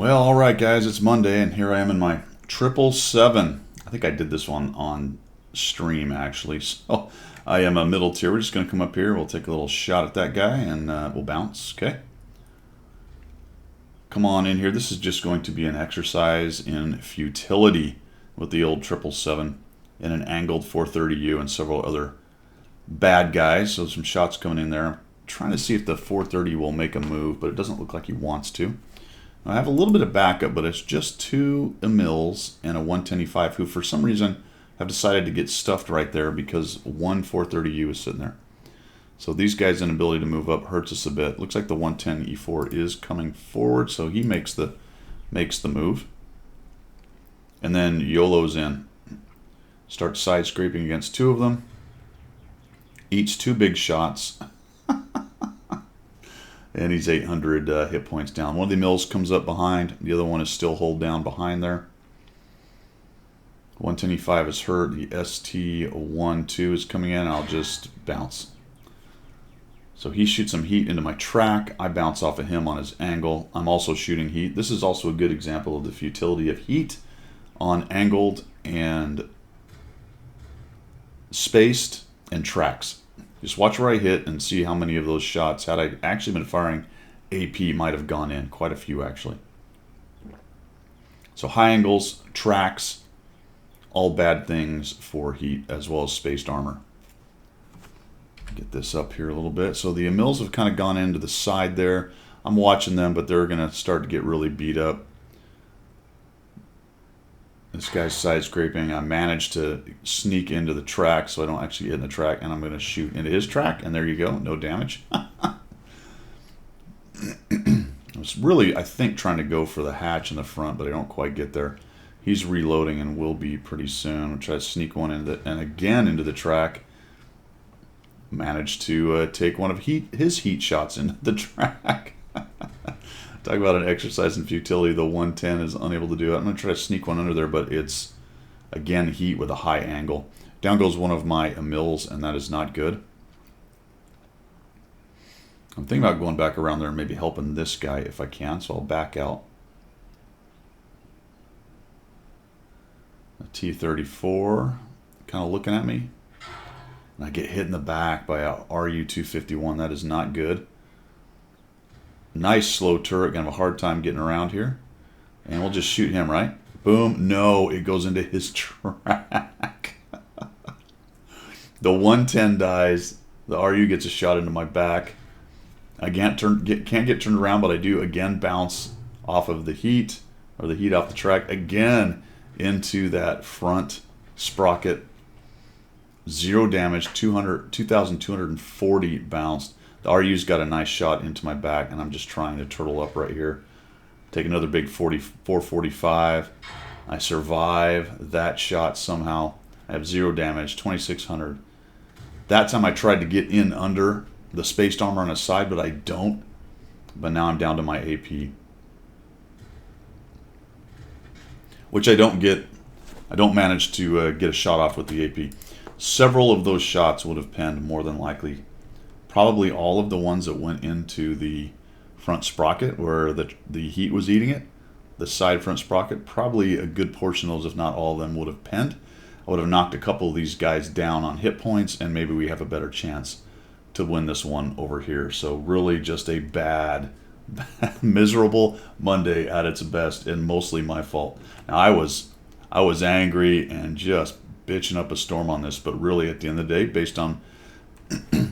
Well, all right, guys, it's Monday, and here I am in my 777. I think I did this one on stream, actually. So I am a middle tier. We're just going to come up here. We'll take a little shot at that guy, and we'll bounce, okay? Come on in here. This is just going to be an exercise in futility with the old 777 and an angled 430U and several other bad guys. So some shots coming in there. I'm trying to see if the 430 will make a move, but it doesn't look like he wants to. I have a little bit of backup, but it's just two Emils and a 110E5 who, for some reason, have decided to get stuffed right there because one 430U is sitting there. So these guys' inability to move up hurts us a bit. Looks like the 110E4 is coming forward, so he makes the move. And then YOLO's in. Starts side scraping against two of them. Eats two big shots. And he's 800 hit points down. One of the Mills comes up behind. The other one is still hold down behind there. 110E5 is hurt. The ST12 is coming in. I'll just bounce. So he shoots some heat into my track. I bounce off of him on his angle. I'm also shooting heat. This is also a good example of the futility of heat on angled and spaced and tracks. Just watch where I hit and see how many of those shots, had I actually been firing, AP might have gone in. Quite a few, actually. So high angles, tracks, all bad things for heat, as well as spaced armor. Get this up here a little bit. So the Emils have kind of gone into the side there. I'm watching them, but they're going to start to get really beat up. This guy's side scraping. I managed to sneak into the track so I don't actually get in the track, and I'm going to shoot into his track, and there you go. No damage. I was really, I think, trying to go for the hatch in the front, but I don't quite get there. He's reloading and will be pretty soon. I'll try to sneak one into and again into the track. Managed to take one of his heat shots into the track. Talk about an exercise in futility. The 110 is unable to do it. I'm going to try to sneak one under there, but it's, again, heat with a high angle. Down goes one of my Emils, and that is not good. I'm thinking about going back around there and maybe helping this guy if I can, so I'll back out. A T-34 kind of looking at me. And I get hit in the back by a RU-251. That is not good. Nice slow turret. Gonna have a hard time getting around here. And we'll just shoot him, right? Boom. No, it goes into his track. The 110 dies. The RU gets a shot into my back. I can't get turned around, but I do again bounce off of the heat, or the heat off the track, again into that front sprocket. 0 damage, 2,240 bounced. The RU's got a nice shot into my back, and I'm just trying to turtle up right here. Take another big 445. I survive that shot somehow. I have 0 damage, 2,600. That time I tried to get in under the spaced armor on his side, but I don't. But now I'm down to my AP. Which I don't get. I don't manage to get a shot off with the AP. Several of those shots would have penned, more than likely. Probably all of the ones that went into the front sprocket where the heat was eating it, the side front sprocket, probably a good portion of those, if not all of them, would have penned. I would have knocked a couple of these guys down on hit points, and maybe we have a better chance to win this one over here. So really just a bad, miserable Monday at its best, and mostly my fault. Now I was angry and just bitching up a storm on this, but really at the end of the day, based on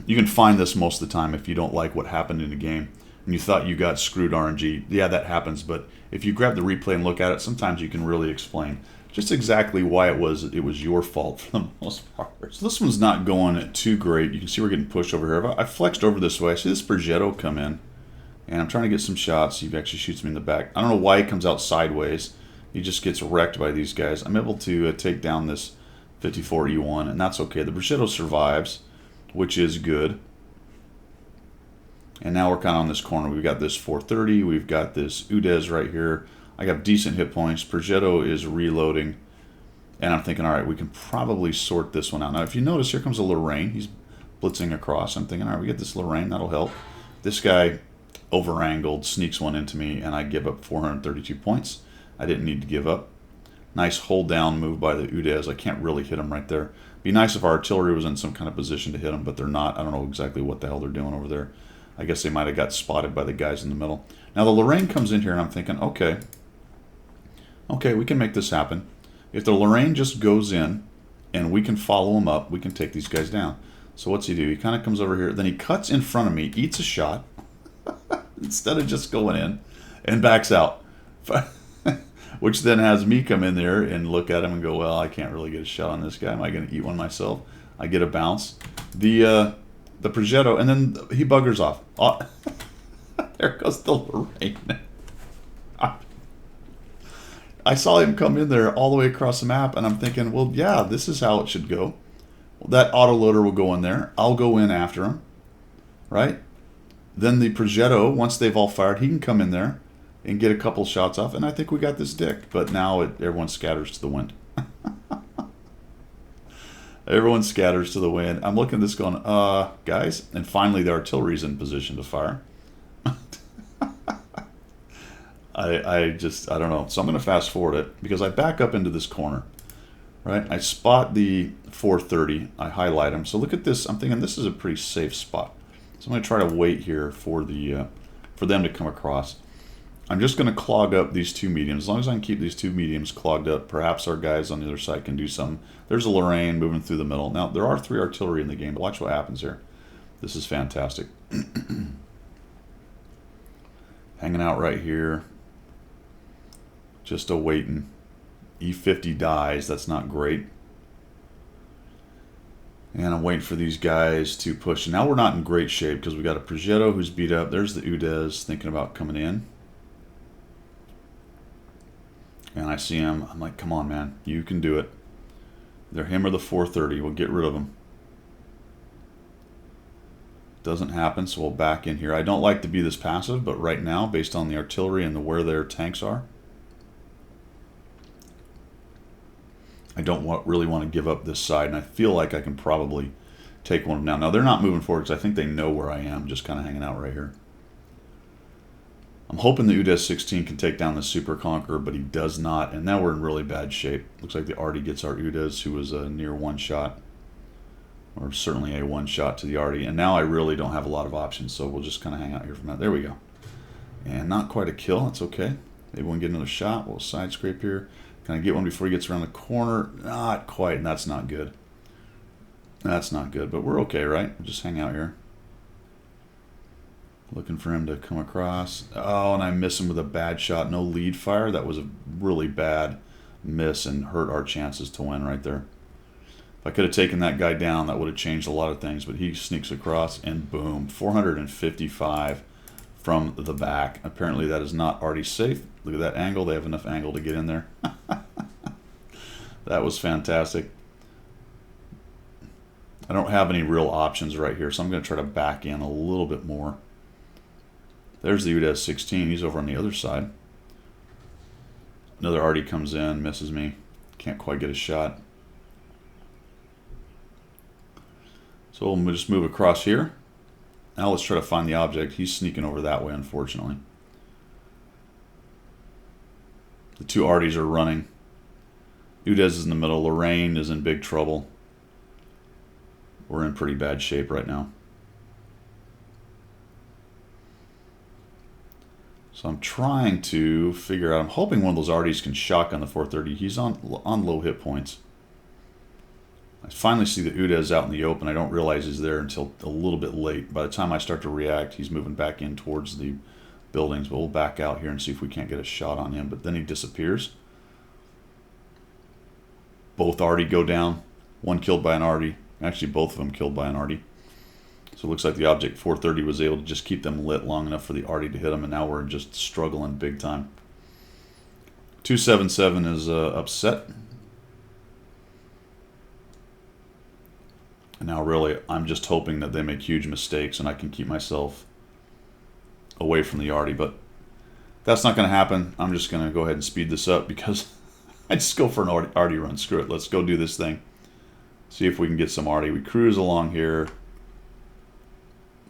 you can find this most of the time if you don't like what happened in the game and you thought you got screwed RNG. Yeah, that happens, but if you grab the replay and look at it, sometimes you can really explain just exactly why it was your fault for the most part. So this one's not going too great. You can see we're getting pushed over here. I flexed over this way. I see this Progetto come in, and I'm trying to get some shots. He actually shoots me in the back. I don't know why he comes out sideways. He just gets wrecked by these guys. I'm able to take down this 54E1, and that's okay. The Progetto survives, which is good. And now we're kind of on this corner. We've got this 430. We've got this Udez right here. I got decent hit points. Progetto is reloading. And I'm thinking, all right, we can probably sort this one out. Now, if you notice, here comes a Lorraine. He's blitzing across. I'm thinking, all right, we get this Lorraine. That'll help. This guy over-angled, sneaks one into me, and I give up 432 points. I didn't need to give up. Nice hold-down move by the Udez. I can't really hit him right there. Be nice if our artillery was in some kind of position to hit them, but they're not. I don't know exactly what the hell they're doing over there. I guess they might have got spotted by the guys in the middle. Now the Lorraine comes in here, and I'm thinking, okay, we can make this happen. If the Lorraine just goes in, and we can follow him up, we can take these guys down. So what's he do? He kind of comes over here, then he cuts in front of me, eats a shot, instead of just going in, and backs out. Which then has me come in there and look at him and go, well, I can't really get a shot on this guy. Am I going to eat one myself? I get a bounce. The Progetto, and then he buggers off. Oh, there goes the Lorraine. I saw him come in there all the way across the map, and I'm thinking, well, yeah, this is how it should go. Well, that autoloader will go in there. I'll go in after him, right? Then the Progetto, once they've all fired, he can come in there and get a couple shots off, and I think we got this dick. But now everyone scatters to the wind. Everyone scatters to the wind. I'm looking at this going, guys, and finally the artillery's in position to fire. I don't know. So I'm going to fast forward it because I back up into this corner, right? I spot the 430. I highlight them. So look at this. I'm thinking this is a pretty safe spot. So I'm going to try to wait here for them to come across. I'm just going to clog up these two mediums. As long as I can keep these two mediums clogged up, perhaps our guys on the other side can do something. There's a Lorraine moving through the middle. Now, there are 3 artillery in the game, but watch what happens here. This is fantastic. Hanging out right here. Just awaiting. E50 dies. That's not great. And I'm waiting for these guys to push. Now we're not in great shape because we got a Progetto who's beat up. There's the Udez thinking about coming in. And I see him. I'm like, come on, man. You can do it. They're him or the 430. We'll get rid of them. Doesn't happen, so we'll back in here. I don't like to be this passive, but right now, based on the artillery and where their tanks are, I don't really want to give up this side, and I feel like I can probably take one of them down. Now, they're not moving forward because I think they know where I am, just kind of hanging out right here. I'm hoping the Udez 16 can take down the Super Conqueror, but he does not, and now we're in really bad shape. Looks like the Arty gets our Udez, who was a near one shot, or certainly a one shot to the Arty, and now I really don't have a lot of options, so we'll just kind of hang out here from that. There we go. And not quite a kill, that's okay. Maybe we can get another shot. We'll side scrape here. Can I get one before he gets around the corner? Not quite, and that's not good. That's not good, but we're okay, right? We'll just hang out here. Looking for him to come across. Oh, and I miss him with a bad shot. No lead fire. That was a really bad miss and hurt our chances to win right there. If I could have taken that guy down, that would have changed a lot of things, but he sneaks across, and boom, 455 from the back. Apparently that is not already safe. Look at that angle. They have enough angle to get in there. That was fantastic. I don't have any real options right here, so I'm going to try to back in a little bit more. There's the Udez 16. He's over on the other side. Another Arty comes in, misses me. Can't quite get a shot. So we'll just move across here. Now let's try to find the object. He's sneaking over that way, unfortunately. The two Artys are running. Udez is in the middle. Lorraine is in big trouble. We're in pretty bad shape right now. So I'm trying to figure out, I'm hoping one of those Artys can shotgun the 430. He's on low hit points. I finally see the Udez out in the open. I don't realize he's there until a little bit late. By the time I start to react, he's moving back in towards the buildings. But we'll back out here and see if we can't get a shot on him. But then he disappears. Both Arty go down. One killed by an Arty. Actually, both of them killed by an Arty. So it looks like the Object 430 was able to just keep them lit long enough for the Arty to hit them, and now we're just struggling big time. 277 is upset. And now really, I'm just hoping that they make huge mistakes and I can keep myself away from the Arty, but that's not going to happen. I'm just going to go ahead and speed this up because I just go for an Arty run. Screw it. Let's go do this thing. See if we can get some Arty. We cruise along here.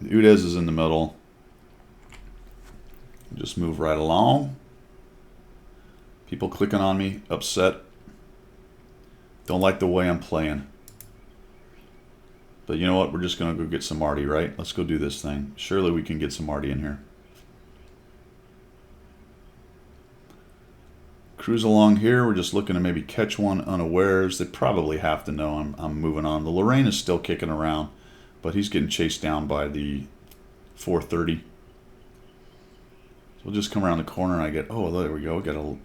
The Udez is in the middle. Just move right along. People clicking on me, upset. Don't like the way I'm playing. But you know what? We're just going to go get some arty, right? Let's go do this thing. Surely we can get some arty in here. Cruise along here. We're just looking to maybe catch one unawares. They probably have to know I'm moving on. The Lorraine is still kicking around, but he's getting chased down by the 430. So we'll just come around the corner and I get, oh, there we go. We got a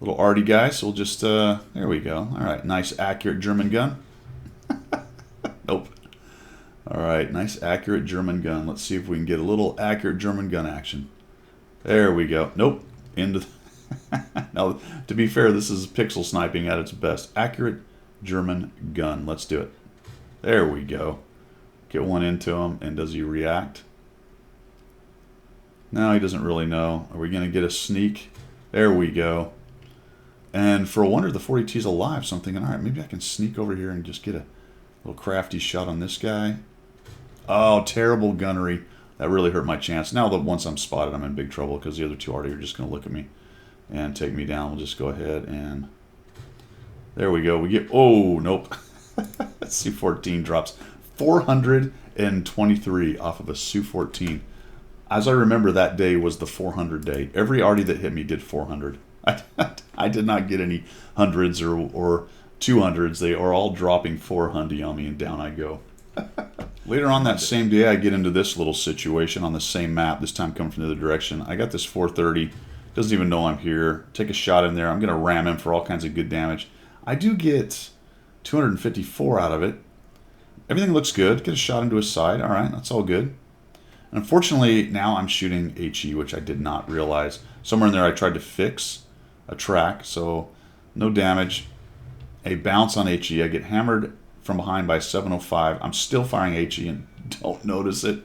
little arty guy, so we'll just, there we go. All right, nice accurate German gun. Nope. All right, nice accurate German gun. Let's see if we can get a little accurate German gun action. There we go. Nope. Into the now, to be fair, this is pixel sniping at its best. Accurate German gun. Let's do it. There we go. Get one into him, and does he react? No, he doesn't really know. Are we going to get a sneak? There we go. And for a wonder, the 40T is alive. So I'm thinking, all right, maybe I can sneak over here and just get a little crafty shot on this guy. Oh, terrible gunnery. That really hurt my chance. Now that once I'm spotted, I'm in big trouble because the other two arty are just going to look at me and take me down. We'll just go ahead and there we go. We get, oh, nope. Su-14 drops 423 off of a Su-14. As I remember, that day was the 400 day. Every arty that hit me did 400. I did not get any hundreds or 200s. They are all dropping 400 on me, and down I go. Later on that same day, I get into this little situation on the same map, this time coming from the other direction. I got this 430. Doesn't even know I'm here. Take a shot in there. I'm going to ram him for all kinds of good damage. I do get 254 out of it. Everything looks good. Get a shot into his side. All right, that's all good. And unfortunately, now I'm shooting HE, which I did not realize. Somewhere in there, I tried to fix a track, so no damage. A bounce on HE. I get hammered from behind by 705. I'm still firing HE and don't notice it.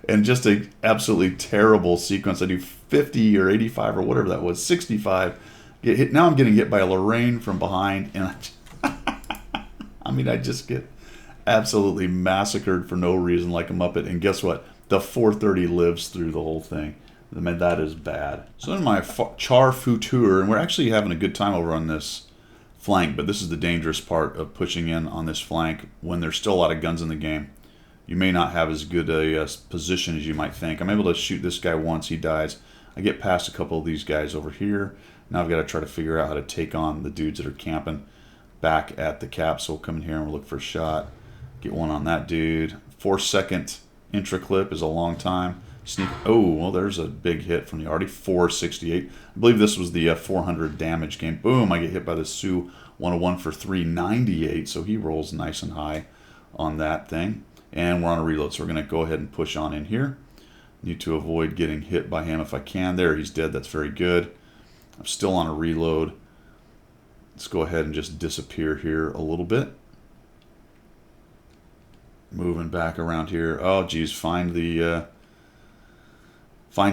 And just a absolutely terrible sequence. I do 50 or 85 or whatever that was, 65. Get hit. Now I'm getting hit by a Lorraine from behind, and I mean, I just get absolutely massacred for no reason like a Muppet. And guess what? The 430 lives through the whole thing. I mean, that is bad. So in my Char Futur, and we're actually having a good time over on this flank, but this is the dangerous part of pushing in on this flank when there's still a lot of guns in the game. You may not have as good a position as you might think. I'm able to shoot this guy once, he dies. I get past a couple of these guys over here. Now I've got to try to figure out how to take on the dudes that are camping back at the cap. So we'll come in here and we'll look for a shot. Get one on that dude. 4-second intra clip is a long time. Sneak. Oh, well, there's a big hit from the arty. 468. I believe this was the 400 damage game. Boom, I get hit by the Su-101 for 398. So he rolls nice and high on that thing. And we're on a reload, so we're going to go ahead and push on in here. Need to avoid getting hit by him if I can. There, he's dead. That's very good. I'm still on a reload. Let's go ahead and just disappear here a little bit. Moving back around here. Oh, geez, find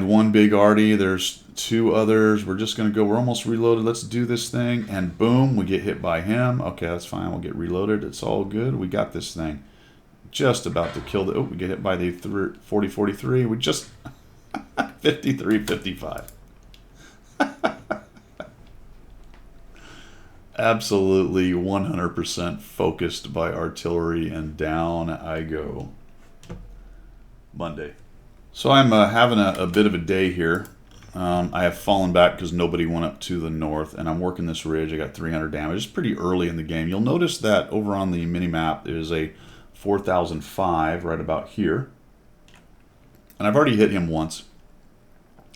one big arty. There's two others. We're just going to go. We're almost reloaded. Let's do this thing. And boom, we get hit by him. Okay, that's fine. We'll get reloaded. It's all good. We got this thing. Just about to kill the... Oh, we get hit by the 40-43. We just... 53-55. Absolutely 100% focused by artillery, and down I go. Monday. So I'm having a bit of a day here. I have fallen back because nobody went up to the north, and I'm working this ridge. I got 300 damage. It's pretty early in the game. You'll notice that over on the mini-map there's a 4005 right about here. And I've already hit him once.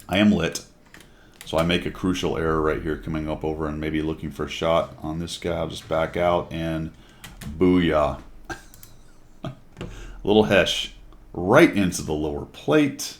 I am lit. So I make a crucial error right here coming up over and maybe looking for a shot on this guy. I'll just back out and booyah. Little hesh right into the lower plate.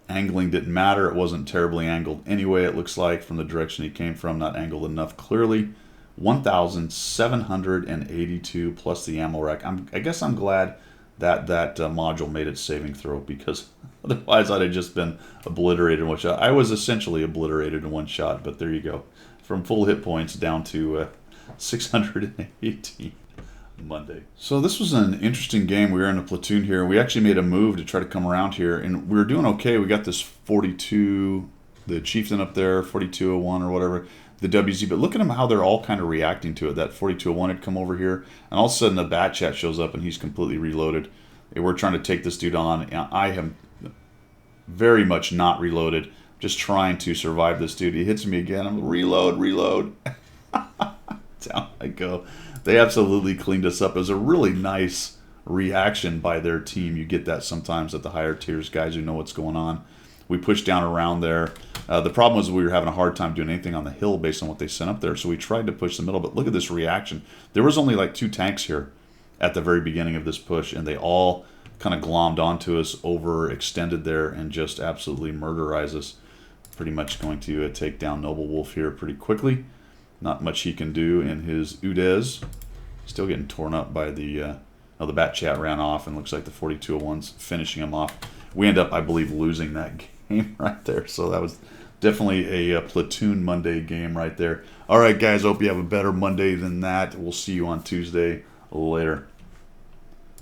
Angling didn't matter. It wasn't terribly angled anyway, it looks like, from the direction he came from. Not angled enough clearly. 1,782 plus the ammo rack. I guess I'm glad that module made its saving throw, because otherwise I'd have just been obliterated in one shot. I was essentially obliterated in one shot, but there you go. From full hit points down to 618. Monday. So this was an interesting game. We were in a platoon here. We actually made a move to try to come around here, and we were doing okay. We got this 42, the Chieftain up there, 4201 or whatever, the WZ. But look at them, how they're all kind of reacting to it. That 4201 had come over here, and all of a sudden the Bat Chat shows up, and he's completely reloaded. And we're trying to take this dude on. And I am very much not reloaded, just trying to survive this dude. He hits me again. I'm reload. Down I go. They absolutely cleaned us up. It was a really nice reaction by their team. You get that sometimes at the higher tiers, guys who know what's going on. We pushed down around there. The problem was we were having a hard time doing anything on the hill based on what they sent up there, so we tried to push the middle, but look at this reaction. There was only like 2 tanks here at the very beginning of this push, and they all kind of glommed onto us, overextended there, and just absolutely murderized us. Pretty much going to take down Noble Wolf here pretty quickly. Not much he can do in his Udez. Still getting torn up by the Bat Chat ran off, and looks like the 4201's finishing him off. We end up, I believe, losing that game right there. So that was definitely a Platoon Monday game right there. All right, guys, hope you have a better Monday than that. We'll see you on Tuesday. Later.